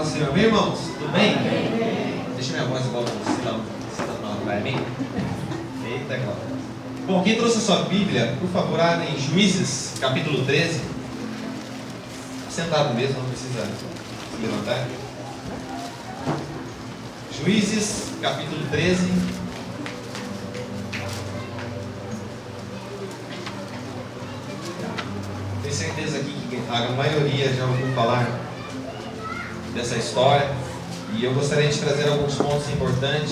Paz do Senhor. Meu irmãos, tudo bem? Deixa minha voz igual você está falando para mim. Eita, glória. Bom, quem trouxe a sua Bíblia, por favor, abra em Juízes, capítulo 13. Sentado mesmo, não precisa se levantar. Juízes, capítulo 13. Tenho certeza aqui que a maioria já ouviu falar dessa história. E eu gostaria de trazer alguns pontos importantes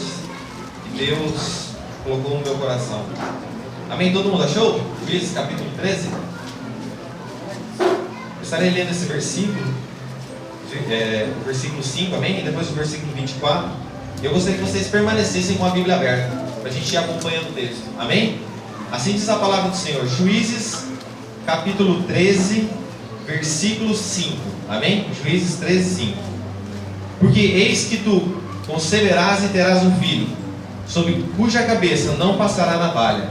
que Deus colocou no meu coração. Amém? Todo mundo achou? Juízes, capítulo 13. Eu estarei lendo esse versículo, o versículo 5, amém? E depois o versículo 24. Eu gostaria que vocês permanecessem com a Bíblia aberta, para a gente ir acompanhando o texto, amém? Assim diz a palavra do Senhor. Juízes, capítulo 13, versículo 5, amém? Juízes 13, 5. Porque eis que tu conceberás e terás um filho, sobre cuja cabeça não passará navalha,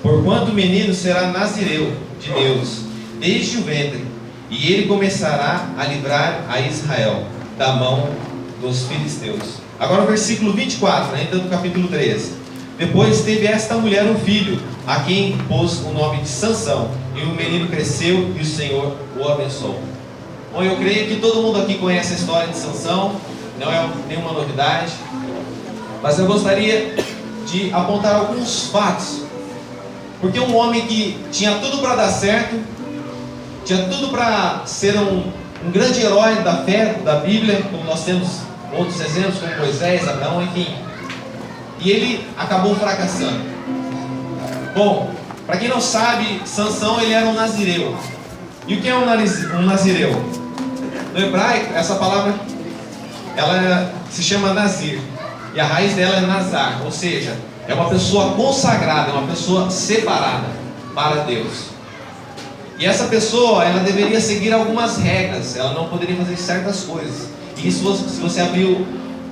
porquanto o menino será nazireu de Deus desde o ventre, e ele começará a livrar a Israel da mão dos filisteus. Agora o versículo 24, então do capítulo 13. Depois teve esta mulher um filho, a quem pôs o nome de Sansão, e o menino cresceu e o Senhor o abençoou. Bom, eu creio que todo mundo aqui conhece a história de Sansão, não é nenhuma novidade, mas eu gostaria de apontar alguns fatos. Porque um homem que tinha tudo para dar certo, tinha tudo para ser um grande herói da fé, da Bíblia, como nós temos outros exemplos, como Moisés, Abraão, enfim. E ele acabou fracassando. Bom, para quem não sabe, Sansão ele era um nazireu. E o que é um nazireu? No hebraico, essa palavra ela se chama nazir. E a raiz dela é nazar, ou seja, é uma pessoa consagrada, é uma pessoa separada para Deus. E essa pessoa, ela deveria seguir algumas regras, ela não poderia fazer certas coisas. E isso, se você abriu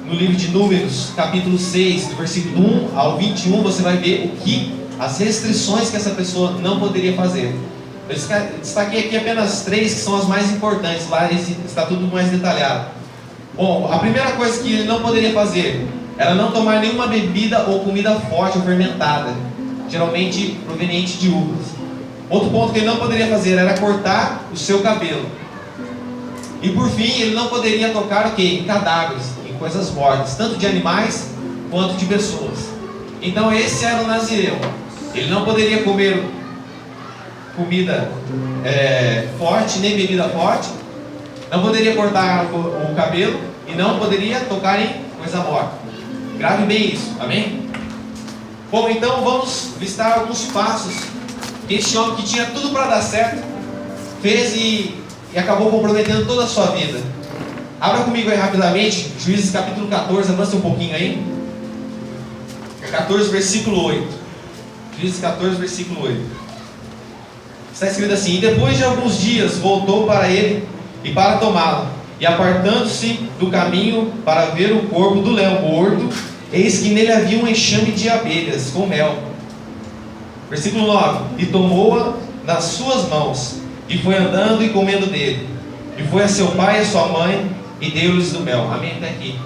no livro de Números, capítulo 6, do versículo 1 ao 21, você vai ver as restrições que essa pessoa não poderia fazer. Eu destaquei aqui apenas 3 que são as mais importantes, lá está tudo mais detalhado. Bom, a primeira coisa que ele não poderia fazer era não tomar nenhuma bebida ou comida forte ou fermentada, geralmente proveniente de uvas. Outro ponto que ele não poderia fazer era cortar o seu cabelo. E por fim, ele não poderia tocar o quê? Em cadáveres, em coisas mortas, tanto de animais quanto de pessoas. Então esse era o nazireu. Ele não poderia comer comida forte, nem bebida forte, não poderia cortar o cabelo e não poderia tocar em coisa morta. Grave bem isso, amém? Bom, então vamos listar alguns passos que esse homem que tinha tudo para dar certo fez e acabou comprometendo toda a sua vida. Abra comigo aí rapidamente, Juízes capítulo 14, avança um pouquinho aí. 14, versículo 8. Juízes 14, versículo 8. Está escrito assim: E depois de alguns dias voltou para ele e para tomá-lo, e apartando-se do caminho para ver o corpo do leão morto, eis que nele havia um enxame de abelhas com mel. Versículo 9: E tomou-a nas suas mãos, e foi andando e comendo dele, e foi a seu pai e a sua mãe, e deu-lhes do mel. Amém? Até aqui.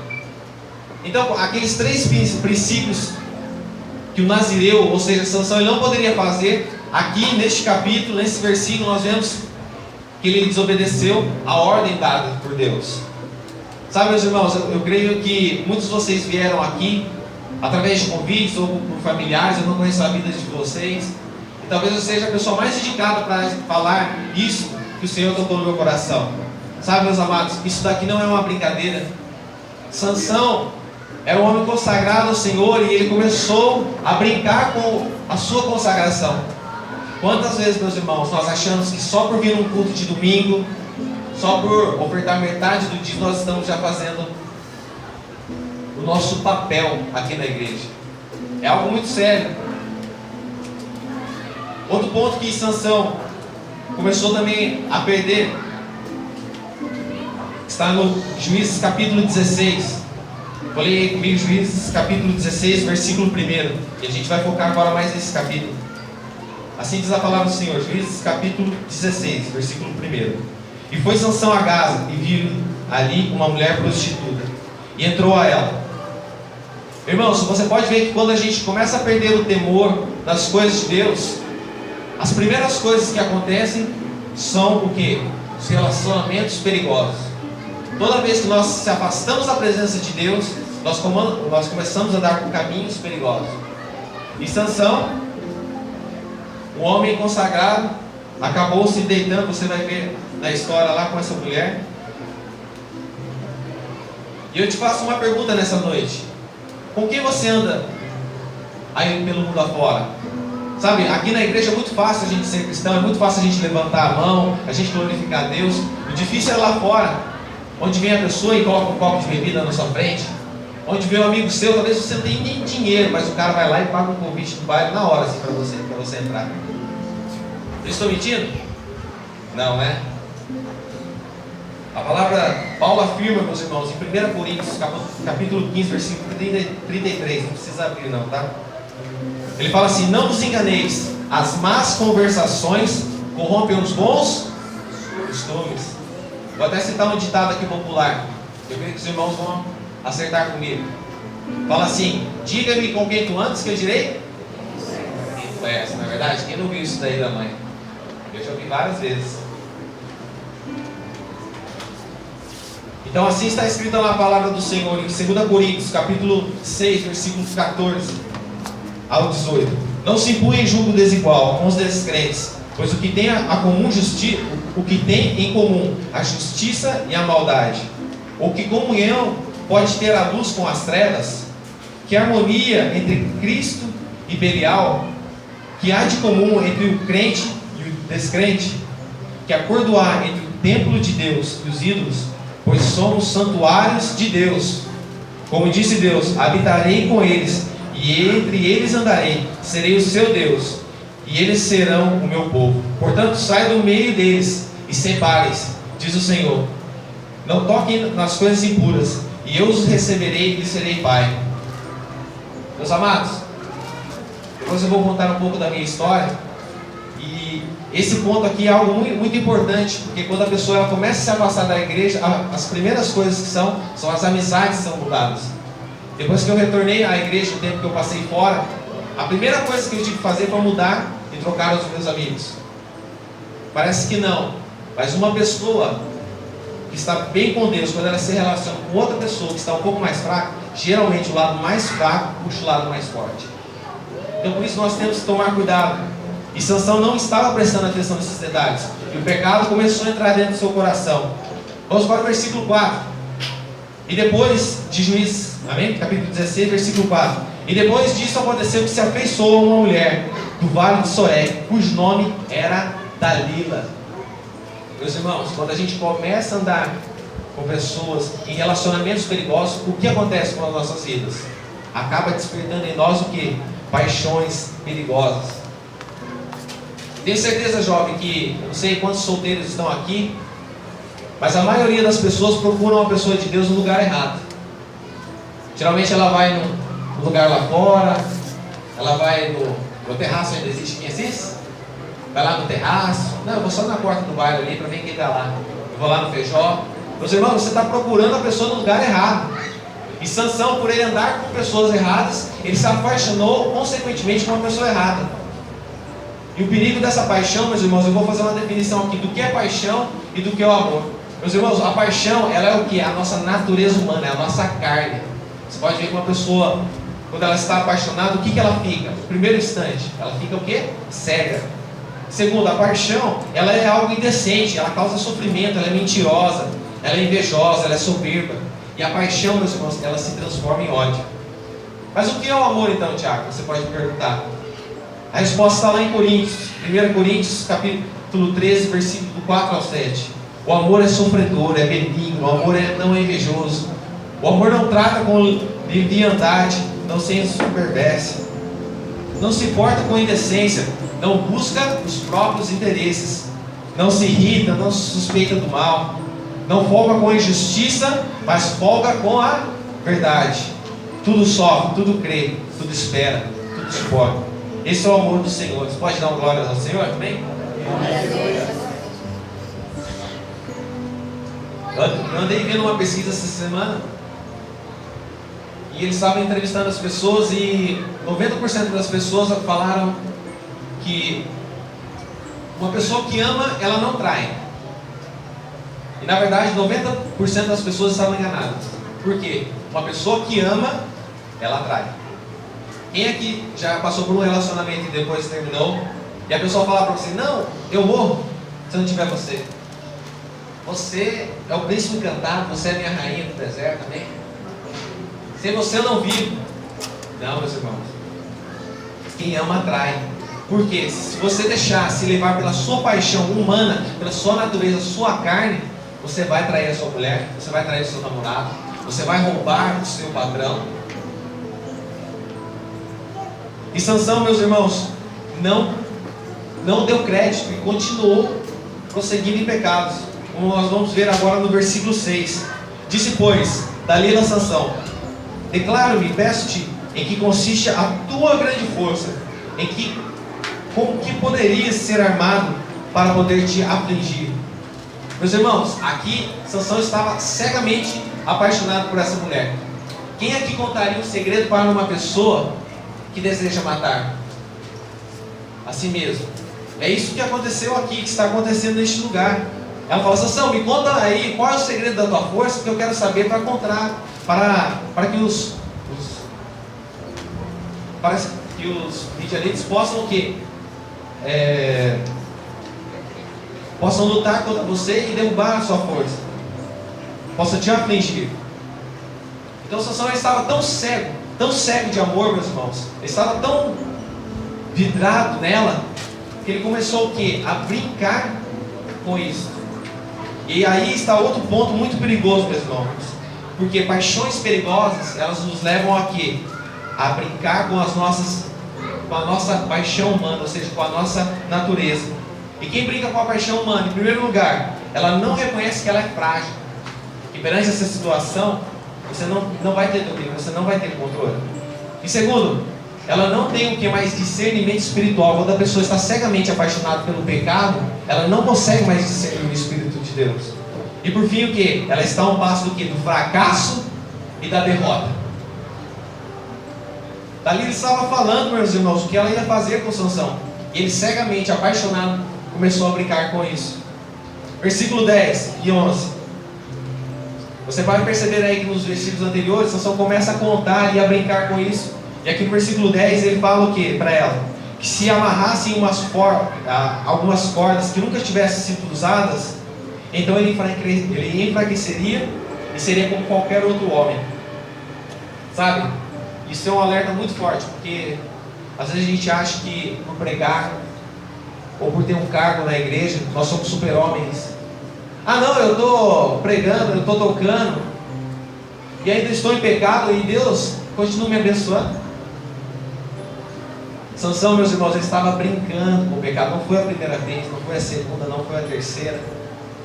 Então, aqueles 3 princípios que o nazireu, ou seja, Sansão, ele não poderia fazer. Aqui neste capítulo, nesse versículo, nós vemos que ele desobedeceu a ordem dada por Deus. Sabe, meus irmãos, eu creio que muitos de vocês vieram aqui através de convites ou por familiares. Eu não conheço a vida de vocês, e talvez eu seja a pessoa mais indicada para falar isso que o Senhor tocou no meu coração. Sabe, meus amados, isso daqui não é uma brincadeira. Sansão era um homem consagrado ao Senhor, e ele começou a brincar com a sua consagração. Quantas vezes, meus irmãos, nós achamos que só por vir num culto de domingo, só por ofertar metade do dia, nós estamos já fazendo o nosso papel aqui na igreja? É algo muito sério. Outro ponto que Sansão começou também a perder está no Juízes capítulo 16. Vou ler comigo Juízes capítulo 16, versículo 1, e a gente vai focar agora mais nesse capítulo. Assim diz a palavra do Senhor, Juízes capítulo 16, versículo 1. E foi Sansão a Gaza, e ali uma mulher prostituta e entrou a ela. Irmãos, você pode ver que quando a gente começa a perder o temor das coisas de Deus, as primeiras coisas que acontecem são o quê? Os relacionamentos perigosos. Toda vez que nós se afastamos da presença de Deus, nós começamos a dar por caminhos perigosos. E Sansão, um homem consagrado, acabou se deitando, você vai ver na história lá com essa mulher. E eu te faço uma pergunta nessa noite: com quem você anda aí pelo mundo afora? Sabe, aqui na igreja é muito fácil a gente ser cristão, é muito fácil a gente levantar a mão, a gente glorificar a Deus. O difícil é lá fora, onde vem a pessoa e coloca um copo de bebida na sua frente, onde vem um amigo seu, talvez você não tenha nem dinheiro, mas o cara vai lá e paga um convite do baile na hora, assim, para você entrar. Eu estou mentindo? Não, né? A palavra, Paulo afirma, meus irmãos, em 1 Coríntios, capítulo 15, versículo 33, não precisa abrir não, tá? Ele fala assim: não vos enganeis, as más conversações corrompem os bons costumes. Vou até citar um ditado aqui popular, eu creio que os irmãos vão acertar comigo. Fala assim: diga-me com quem tu andas que eu direi? Quem tu és, não é verdade? Quem não viu isso daí da mãe? Eu já ouvi várias vezes. Então assim está escrito na palavra do Senhor em 2 Coríntios, capítulo 6, versículos 14 ao 18. Não se impõe em julgo desigual com os descrentes, pois o que tem em comum a justiça e a maldade, ou que comunhão pode ter a luz com as trevas? Que harmonia entre Cristo e Belial? Que há de comum entre o crente e o descrente? Que acordo há entre o templo de Deus e os ídolos? Pois somos santuários de Deus. Como disse Deus: habitarei com eles, e entre eles andarei, serei o seu Deus, e eles serão o meu povo. Portanto, saia do meio deles e separem-se, diz o Senhor. Não toquem nas coisas impuras, e eu os receberei e lhes serei pai. Meus amados, depois eu vou contar um pouco da minha história. E esse ponto aqui é algo muito, muito importante, porque quando a pessoa ela começa a se afastar da igreja, as primeiras coisas que são as amizades que são mudadas. Depois que eu retornei à igreja, o tempo que eu passei fora, a primeira coisa que eu tive que fazer foi mudar e trocar os meus amigos. Parece que não, mas uma pessoa que está bem com Deus, quando ela se relaciona com outra pessoa que está um pouco mais fraca, geralmente o lado mais fraco puxa o lado mais forte. Então por isso nós temos que tomar cuidado. E Sansão não estava prestando atenção nesses detalhes, e o pecado começou a entrar dentro do seu coração. Vamos para o versículo 4. E depois de Juízes, amém? Capítulo 16, versículo 4. E depois disso aconteceu que se afeiçoou a uma mulher do vale de Soré, cujo nome era Dalila. Meus irmãos, quando a gente começa a andar com pessoas em relacionamentos perigosos, o que acontece com as nossas vidas? Acaba despertando em nós o que? Paixões perigosas. Tenho certeza, jovem, que eu não sei quantos solteiros estão aqui, mas a maioria das pessoas procuram uma pessoa de Deus no lugar errado. Geralmente ela vai no lugar lá fora, ela vai no terraço, ainda existe quem assiste? Vai lá no terraço. Não, eu vou só na porta do bairro ali para ver quem está lá. Eu vou lá no feijó. Meus irmãos, você está procurando a pessoa no lugar errado. E Sansão, por ele andar com pessoas erradas, ele se apaixonou consequentemente com uma pessoa errada. E o perigo dessa paixão, meus irmãos, eu vou fazer uma definição aqui do que é paixão e do que é o amor. Meus irmãos, a paixão, ela é o que? A nossa natureza humana, é a nossa carne. Você pode ver que uma pessoa, quando ela está apaixonada, o que ela fica? No primeiro instante, ela fica o quê? Cega. Segundo, a paixão, ela é algo indecente, ela causa sofrimento, ela é mentirosa, ela é invejosa, ela é soberba. E a paixão, meus irmãos, ela se transforma em ódio. Mas o que é o amor então, Tiago? Você pode me perguntar. A resposta está lá em Coríntios, 1 Coríntios, capítulo 13, versículo 4 ao 7. O amor é sofredor, é benigno, o amor não é invejoso. O amor não trata com leviandade, não se ensoberbece, não se porta com indecência, não busca os próprios interesses, não se irrita, não se suspeita do mal, não folga com a injustiça, mas folga com a verdade. Tudo sofre, tudo crê, tudo espera, tudo suporta. Esse é o amor do Senhor. Você pode dar uma glória ao Senhor? Amém? Eu andei vendo uma pesquisa essa semana e eles estavam entrevistando as pessoas e 90% das pessoas falaram que uma pessoa que ama, ela não trai. E na verdade 90% das pessoas estavam enganadas. Por quê? Uma pessoa que ama, ela atrai. Quem aqui já passou por um relacionamento e depois terminou, e a pessoa fala para você: não, eu morro se não tiver você. Você é o príncipe encantado, você é minha rainha do deserto, amém? Sem você eu não vivo. Não, meus irmãos. Quem ama atrai. Porque se você deixar se levar pela sua paixão humana, pela sua natureza, sua carne, você vai trair a sua mulher, você vai trair o seu namorado, você vai roubar o seu padrão. E Sansão, meus irmãos, não deu crédito e continuou prosseguindo em pecados, como nós vamos ver agora no versículo 6. Disse, pois, Dalila a Sansão: declaro-me, peço-te, em que consiste a tua grande força, com que poderias ser armado para poder te afligir. Meus irmãos, aqui Sansão estava cegamente apaixonado por essa mulher. Quem aqui contaria um segredo para uma pessoa que deseja matar a si mesmo? É isso que aconteceu aqui, que está acontecendo neste lugar. Ela fala: Sansão, me conta aí qual é o segredo da tua força, que eu quero saber para encontrar, para que os midianitas possam o quê? Possam lutar contra você e derrubar a sua força, possa te afligir. Então Sansão estava tão cego de amor, meus irmãos, ele estava tão vidrado nela, que ele começou o quê? A brincar com isso. E aí está outro ponto muito perigoso, meus irmãos, porque paixões perigosas, elas nos levam a quê? A brincar com a nossa paixão humana, ou seja, com a nossa natureza. E quem brinca com a paixão humana, em primeiro lugar, ela não reconhece que ela é frágil, e perante essa situação você não vai ter domínio, você não vai ter controle. E segundo, ela não tem o que mais discernimento espiritual. Quando a pessoa está cegamente apaixonada pelo pecado, ela não consegue mais discernir o Espírito de Deus. E por fim, o que? Ela está a um passo do que? Do fracasso e da derrota. Dali ele estava falando, meus irmãos, o que ela ia fazer com Sansão. E ele, cegamente apaixonado, começou a brincar com isso. Versículo 10 e 11. Você vai perceber aí que nos versículos anteriores, Sansão começa a contar e a brincar com isso. E aqui no versículo 10 ele fala o que para ela? Que se amarrassem algumas cordas que nunca tivessem sido usadas, então ele enfraqueceria e seria como qualquer outro homem. Sabe? Isso é um alerta muito forte, porque às vezes a gente acha que por pregar ou por ter um cargo na igreja, nós somos super-homens. Ah não, eu estou pregando, eu estou tocando, e ainda estou em pecado e Deus continua me abençoando. Sansão, meus irmãos, ele estava brincando com o pecado. Não foi a primeira vez, não foi a segunda, não foi a terceira.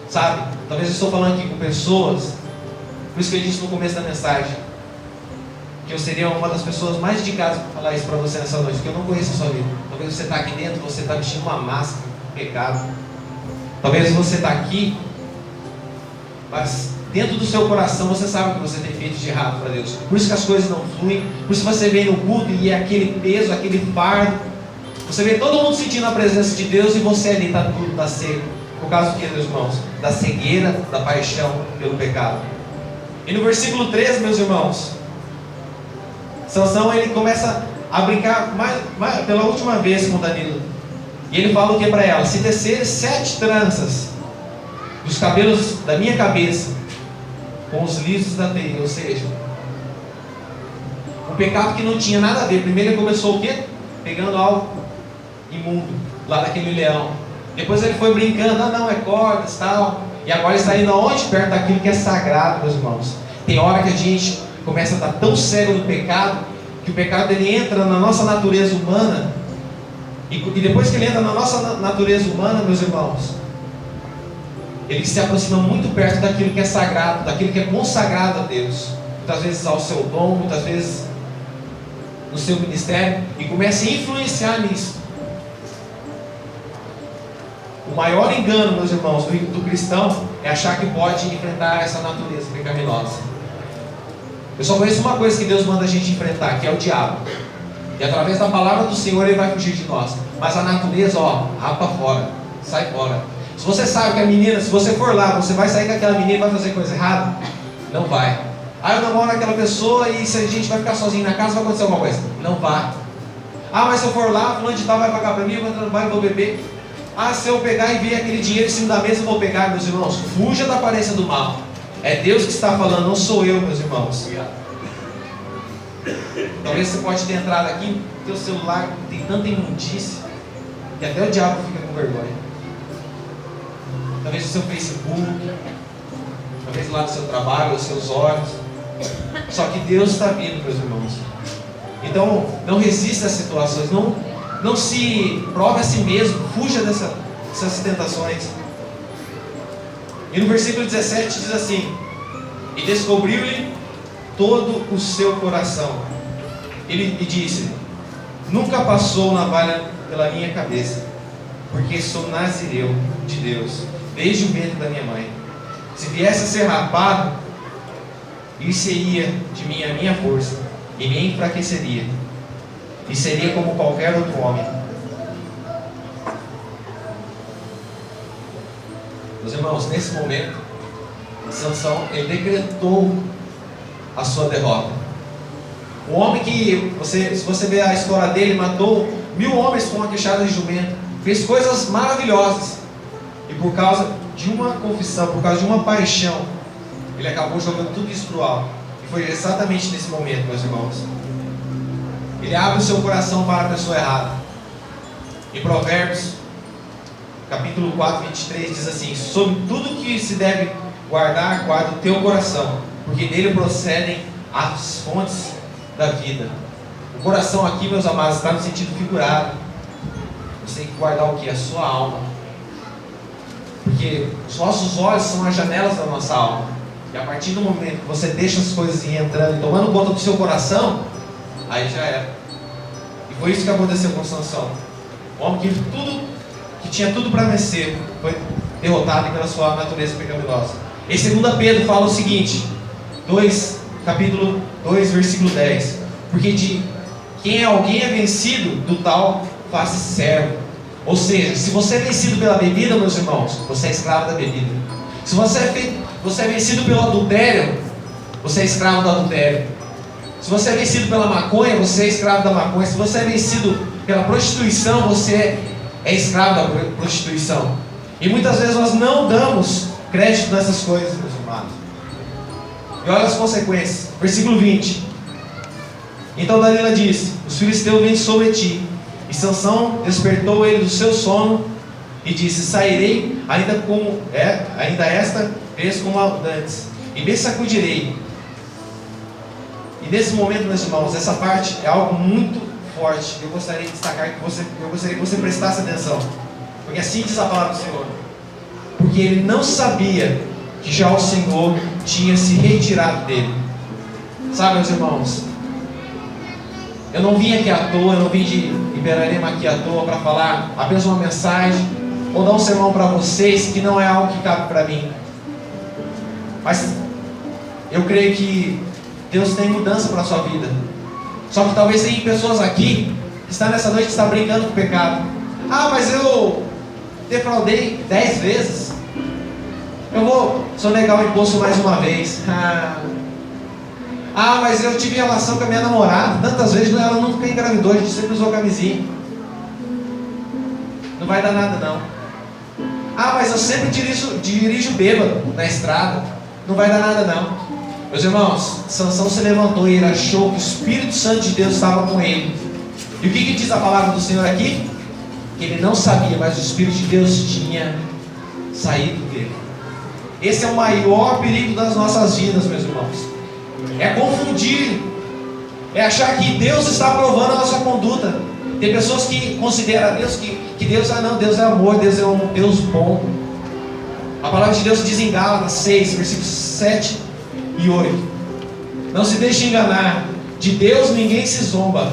Sabe? Talvez eu estou falando aqui com pessoas, por isso que eu disse no começo da mensagem, que eu seria uma das pessoas mais indicadas para falar isso para você nessa noite, porque eu não conheço a sua vida. Talvez você está aqui dentro, você está vestindo uma máscara de pecado. Talvez você está aqui, mas dentro do seu coração você sabe o que você tem feito de errado para Deus. Por isso que as coisas não fluem. Por isso você vem no culto e é aquele peso, aquele fardo. Você vê todo mundo sentindo a presença de Deus e você ali está tudo, está seco. Por causa do que, meus irmãos? Da cegueira, da paixão pelo pecado. E no versículo 13, meus irmãos, Sansão ele começa a brincar pela última vez com Dalila. E ele fala o que para ela? Se descer 7 tranças dos cabelos da minha cabeça com os lisos da teia, ou seja, um pecado que não tinha nada a ver. Primeiro ele começou o quê? Pegando algo imundo lá daquele leão. Depois ele foi brincando, não, é cordas e tal. E agora ele está indo aonde? Perto daquilo que é sagrado, meus irmãos. Tem hora que a gente começa a estar tão cego no pecado, que o pecado ele entra na nossa natureza humana. E depois que ele entra na nossa natureza humana, meus irmãos, ele se aproxima muito perto daquilo que é sagrado, daquilo que é consagrado a Deus. Muitas vezes ao seu dom, muitas vezes no seu ministério, e começa a influenciar nisso. O maior engano, meus irmãos, do cristão é achar que pode enfrentar essa natureza pecaminosa. Eu só conheço uma coisa que Deus manda a gente enfrentar, que é o diabo. E através da palavra do Senhor ele vai fugir de nós. Mas a natureza, rapa fora, sai fora. Se você sabe que a menina, se você for lá, você vai sair com aquela menina e vai fazer coisa errada? Não vai. Eu namoro aquela pessoa e se a gente vai ficar sozinho na casa, vai acontecer alguma coisa? Não vai. Mas se eu for lá, fulano de tal vai pagar para mim, eu vou entrar no bar e vou beber. Se eu pegar e ver aquele dinheiro em cima da mesa, eu vou pegar, meus irmãos. Fuja da aparência do mal. É Deus que está falando, não sou eu, meus irmãos. Talvez você pode ter entrado aqui, no teu celular tem tanta imundície, que até o diabo fica com vergonha. Talvez o seu Facebook, talvez lá no seu trabalho, os seus olhos. Só que Deus está vindo, meus irmãos. Então, não resista às situações, não se prove a si mesmo, fuja dessas tentações. E no versículo 17 diz assim: e descobriu-lhe todo o seu coração. Ele disse: nunca passou navalha pela minha cabeça, porque sou nazireu de Deus, desde o ventre da minha mãe. Se viesse a ser rapado, isso seria de mim a minha força, e me enfraqueceria, e seria como qualquer outro homem. Meus irmãos, nesse momento, Sansão, ele decretou a sua derrota. O homem que, se você ver a história dele, matou 1000 homens com uma queixada de jumento, fez coisas maravilhosas, e por causa de uma confissão, por causa de uma paixão, ele acabou jogando tudo isso para o alto. E foi exatamente nesse momento, meus irmãos, ele abre o seu coração para a pessoa errada. Em Provérbios capítulo 4, 23 diz assim: sobre tudo que se deve guardar, guarda o teu coração, porque dele procedem as fontes da vida. O coração aqui, meus amados, está no sentido figurado. Você tem que guardar o que? A sua alma. Porque os nossos olhos são as janelas da nossa alma. E a partir do momento que você deixa as coisas ir entrando e tomando conta do seu coração, aí já era. E foi isso que aconteceu com Sansão. O homem que tinha tudo para vencer, foi derrotado pela sua natureza pecaminosa. Em 2 Pedro fala o seguinte, capítulo 2, versículo 10: porque de quem alguém é vencido, do tal faz-se servo. Ou seja, se você é vencido pela bebida, meus irmãos, você é escravo da bebida. Se você é vencido pelo adultério, você é escravo do adultério. Se você é vencido pela maconha, você é escravo da maconha. Se você é vencido pela prostituição, você é escravo da prostituição. E muitas vezes nós não damos crédito nessas coisas, meus amados. E olha as consequências. Versículo 20: então Dalila disse: os filisteus vêm sobre ti. E Sansão despertou ele do seu sono e disse: sairei ainda esta vez como antes, e me sacudirei. E nesse momento, meus irmãos, essa parte é algo muito forte. Eu gostaria de destacar eu gostaria que você prestasse atenção, porque assim diz a palavra do Senhor. Porque ele não sabia que já o Senhor tinha se retirado dele. Sabe, meus irmãos, eu não vim aqui à toa, eu não vim de Iberarema aqui à toa para falar apenas uma mensagem ou dar um sermão para vocês, que não é algo que cabe para mim. Mas eu creio que Deus tem mudança para a sua vida. Só que talvez tem pessoas aqui que estão nessa noite que estão brincando com o pecado. Mas eu defraudei 10 vezes, eu vou sonegar o imposto mais uma vez. Mas eu tive relação com a minha namorada tantas vezes, ela nunca engravidou, a gente sempre usou camisinha. Não vai dar nada não. Mas eu sempre dirijo bêbado na estrada. Não vai dar nada não. Meus irmãos, Sansão se levantou e ele achou que o Espírito Santo de Deus estava com ele. E o que diz a palavra do Senhor aqui? Que ele não sabia, mas o Espírito de Deus tinha saído dele. Esse é o maior perigo das nossas vidas, meus irmãos. É confundir, é achar que Deus está aprovando a nossa conduta. Tem pessoas que consideram Deus que Deus, não, Deus é amor, Deus é um Deus bom. A palavra de Deus diz em Gálatas 6, versículos 7 e 8: não se deixe enganar, de Deus ninguém se zomba,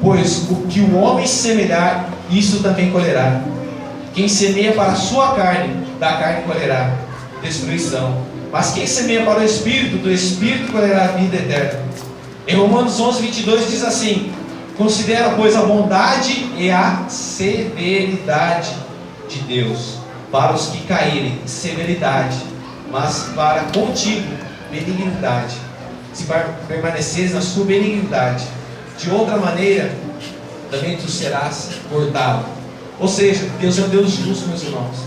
pois o que o homem semelhar, isso também colherá. Quem semeia para a sua carne, da carne colherá destruição. Mas quem semeia para o Espírito, do Espírito colherá a vida eterna. Em Romanos 11, 22 diz assim: considera, pois, a bondade e a severidade de Deus para os que caírem, severidade, mas para contigo, benignidade, se permaneceres na sua benignidade. De outra maneira, também tu serás cortado. Ou seja, Deus é um Deus justo, meus irmãos.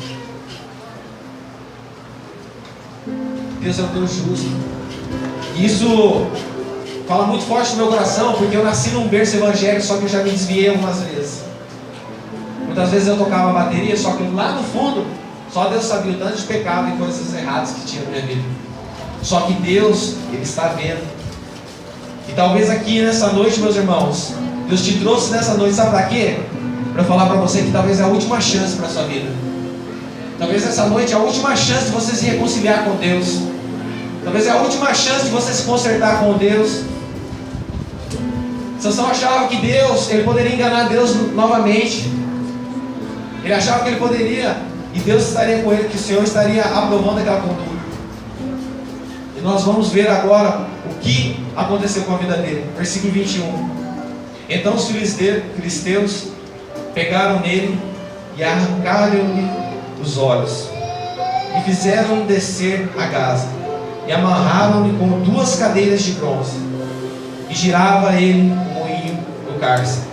Deus é um Deus justo. E isso fala muito forte no meu coração, porque eu nasci num berço evangélico, só que eu já me desviei algumas vezes. Muitas vezes eu tocava bateria, só que lá no fundo, só Deus sabia o tanto de pecado e coisas erradas que tinha na minha vida. Só que Deus, Ele está vendo. E talvez aqui nessa noite, meus irmãos, Deus te trouxe nessa noite, sabe para quê? Para falar para você que talvez é a última chance para a sua vida. Talvez essa noite é a última chance de você se reconciliar com Deus. Talvez é a última chance de você se consertar com Deus. Sansão achava que Deus, ele poderia enganar Deus novamente. Ele achava que ele poderia, e Deus estaria com ele, que o Senhor estaria aprovando aquela conduta. E nós vamos ver agora o que aconteceu com a vida dele. Versículo 21. Então os filisteus pegaram nele e arrancaram-lhe os olhos, e fizeram descer a Gaza, e amarraram-lhe com 2 cadeiras de bronze, e girava ele o moinho do cárcere.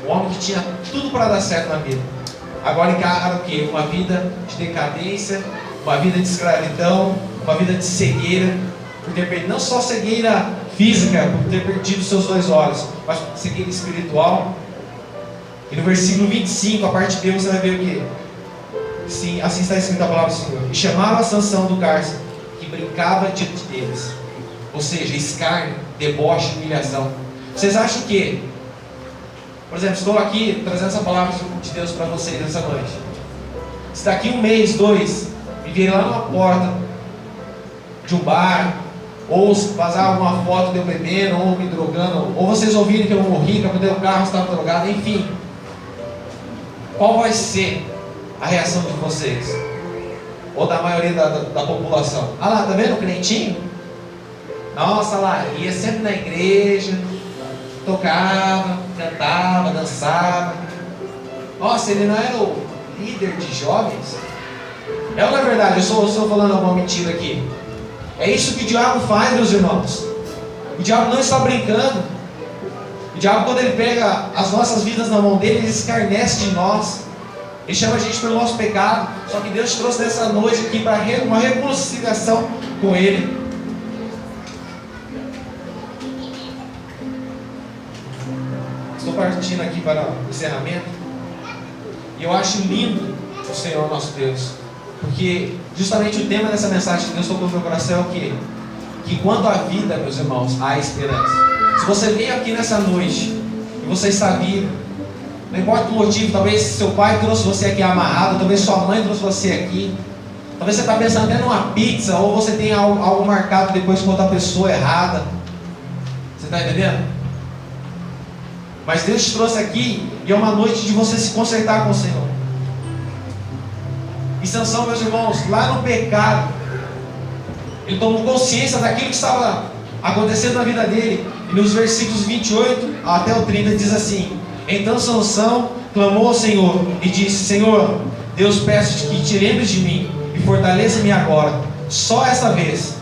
Um homem que tinha tudo para dar certo na vida, agora encara o quê? Uma vida de decadência, uma vida de escravidão, uma vida de cegueira, por ter perdido, não só cegueira física, por ter perdido seus 2 olhos, mas cegueira espiritual. E no versículo 25, a parte B, você vai ver o quê? Sim, assim está escrito a palavra do Senhor. E chamaram a Sansão do cárcere, que brincava diante deles. Ou seja, escárnio, deboche, humilhação. Vocês acham que, por exemplo, estou aqui trazendo essa palavra de Deus para vocês nessa noite. Se daqui 1 mês, 2, me virem lá numa porta de um bar, ou vazar alguma foto de eu bebendo, ou me drogando, ou vocês ouvirem que eu morri, que eu mudei o carro, estava drogado, enfim, qual vai ser a reação de vocês? Ou da maioria da população? Ah lá, tá vendo o crentinho? Nossa lá, ia sempre na igreja, tocava, cantava, dançava. Nossa, ele não era o líder de jovens? É ou não é verdade? Eu estou falando alguma mentira aqui? É isso que o diabo faz, meus irmãos. O diabo não está brincando. O diabo, quando ele pega as nossas vidas na mão dele, ele escarnece de nós. Ele chama a gente pelo nosso pecado. Só que Deus trouxe nessa noite aqui para uma reconciliação com Ele. Estou partindo aqui para o encerramento. E eu acho lindo o Senhor nosso Deus. Porque justamente o tema dessa mensagem que Deus tocou no meu coração é o quê? Que enquanto há vida, meus irmãos, há esperança. Se você veio aqui nessa noite e você está vivo, não importa o motivo, talvez seu pai trouxe você aqui amarrado, talvez sua mãe trouxe você aqui, talvez você está pensando até numa pizza, ou você tem algo marcado depois com outra pessoa errada. Você está entendendo? Mas Deus te trouxe aqui e é uma noite de você se consertar com o Senhor. E Sansão, meus irmãos, lá no pecado, ele tomou consciência daquilo que estava acontecendo na vida dele. E nos versículos 28 até o 30 diz assim: então Sansão clamou ao Senhor e disse: Senhor, Deus, peço-te que te lembres de mim e fortaleça-me agora, só esta vez.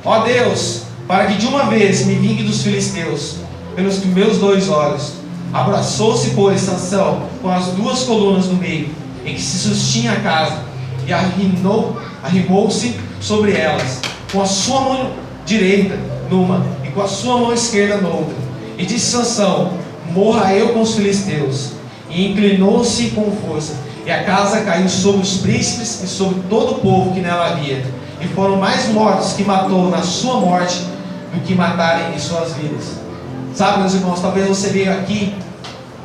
Ó Deus, para que de uma vez me vingue dos filisteus, pelos meus 2 olhos. Abraçou-se, pois, Sansão com as 2 colunas no meio, em que se sustinha a casa, e arrimou-se sobre elas, com a sua mão direita numa, e com a sua mão esquerda noutra. E disse Sansão: morra eu com os filisteus. E inclinou-se com força, e a casa caiu sobre os príncipes e sobre todo o povo que nela havia. E foram mais mortos que matou na sua morte do que matarem em suas vidas. Sabe, meus irmãos, talvez você veio aqui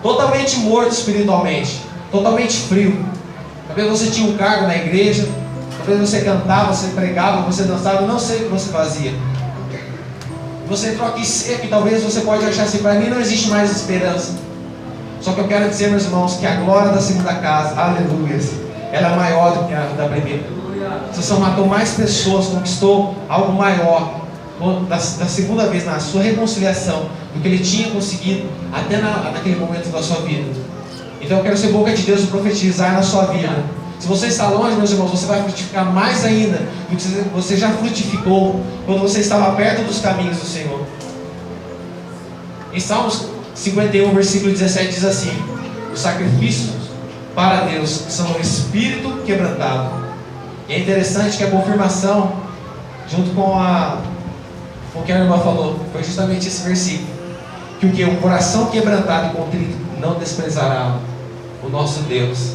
totalmente morto espiritualmente, totalmente frio. Talvez você tinha um cargo na igreja, talvez você cantava, você pregava, você dançava, eu não sei o que você fazia. Você entrou aqui seco e talvez você pode achar assim: para mim não existe mais esperança. Só que eu quero dizer, meus irmãos, que a glória da segunda casa, aleluia, ela é maior do que a da primeira. Sansão matou mais pessoas, conquistou algo maior da segunda vez na sua reconciliação do que ele tinha conseguido até naquele momento da sua vida. Então eu quero ser boca de Deus e profetizar na sua vida. Se você está longe, meus irmãos, você vai frutificar mais ainda do que você já frutificou quando você estava perto dos caminhos do Senhor. Em Salmos 51, versículo 17 diz assim: os sacrifícios para Deus são um espírito quebrantado. E é interessante que a confirmação, junto com o que a irmã falou, foi justamente esse versículo. Que o que? Um coração quebrantado e contrito não desprezará o nosso Deus.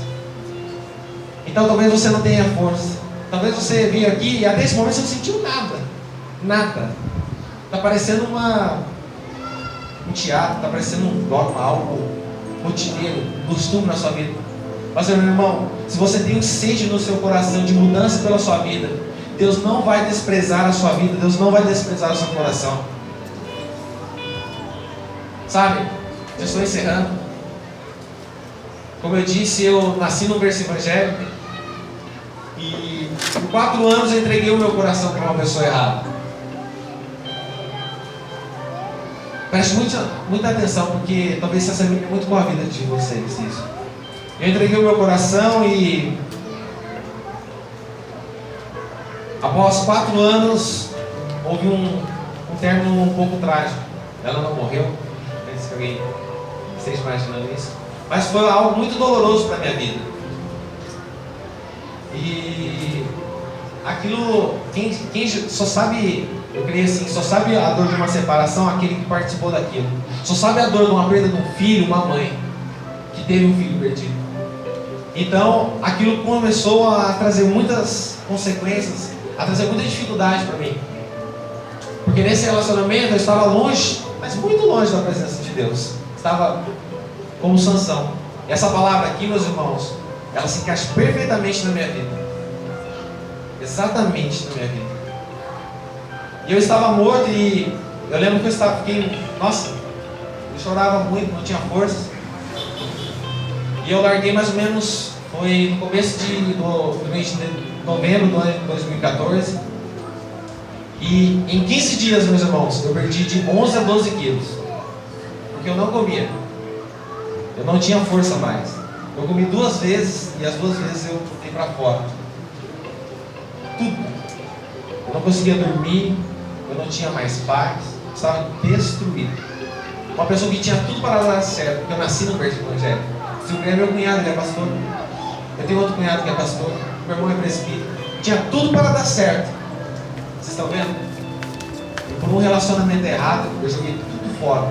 Então talvez você não tenha força. Talvez você veio aqui e até esse momento você não sentiu nada. Nada. Está parecendo um teatro, está parecendo um dogma, algo rotineiro, um costume na sua vida. Mas meu irmão, se você tem um sede no seu coração de mudança pela sua vida, Deus não vai desprezar a sua vida, Deus não vai desprezar o seu coração. Sabe, eu estou encerrando. Como eu disse, eu nasci num berço evangélico e por 4 anos eu entreguei o meu coração para uma pessoa errada. Preste muita atenção, porque talvez se assemelhe muito com a vida de vocês isso. Eu entreguei o meu coração e após 4 anos houve um término um pouco trágico. Ela não morreu, não sei se alguém esteja imaginando isso, mas foi algo muito doloroso para a minha vida. E aquilo, quem só sabe, eu creio assim, só sabe a dor de uma separação aquele que participou daquilo. Só sabe a dor de uma perda de um filho, uma mãe que teve um filho perdido. Então aquilo começou a trazer muitas consequências, a trazer muita dificuldade para mim. Porque nesse relacionamento eu estava longe, mas muito longe da presença de Deus. Estava como Sansão. E essa palavra aqui, meus irmãos, ela se encaixa perfeitamente na minha vida. Exatamente na minha vida. E eu estava morto e eu lembro que eu chorava muito, não tinha força. E eu larguei mais ou menos, foi no começo do mês de novembro do ano de 2014. E em 15 dias, meus irmãos, eu perdi de 11 a 12 quilos. Porque eu não comia. Eu não tinha força mais. Eu comi 2 vezes e as 2 vezes eu botei para fora. Tudo. Eu não conseguia dormir, eu não tinha mais paz, eu estava destruído. Uma pessoa que tinha tudo para dar certo, porque eu nasci no berço evangélico. Se eu é meu cunhado, ele é pastor. Eu tenho outro cunhado que é pastor, meu irmão é presbítero. Tinha tudo para dar certo. Vocês estão vendo? E por um relacionamento errado, eu joguei tudo fora.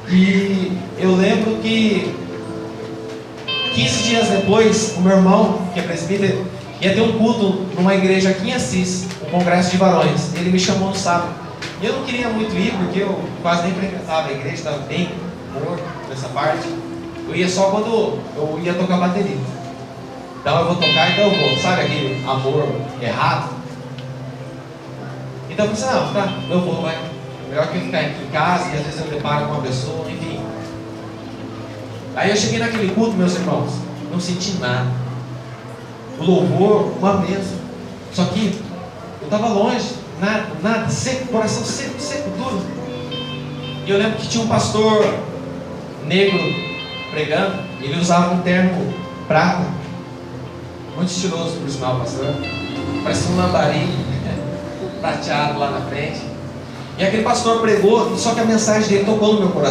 E eu lembro que 15 dias depois, o meu irmão, que é presbítero, ia ter um culto numa igreja aqui em Assis, um congresso de varões. Ele me chamou no sábado. E eu não queria muito ir, porque eu quase nem frequentava a igreja, estava bem morto nessa parte. Eu ia só quando eu ia tocar bateria. Então eu vou tocar, então eu vou. Sabe aquele amor errado? Então eu pensei, não, tá, eu vou, vai. Melhor que eu ficar aqui em casa e às vezes eu deparo com uma pessoa, enfim. Aí eu cheguei naquele culto, meus irmãos, não senti nada. O louvor, uma bênção. Só que eu estava longe, nada, seco, coração seco, duro. E eu lembro que tinha um pastor negro pregando, e ele usava um terno prata, muito estiloso por sinal, pastor. Parecia um lambarim prateado lá na frente. E aquele pastor pregou, só que a mensagem dele tocou no meu coração.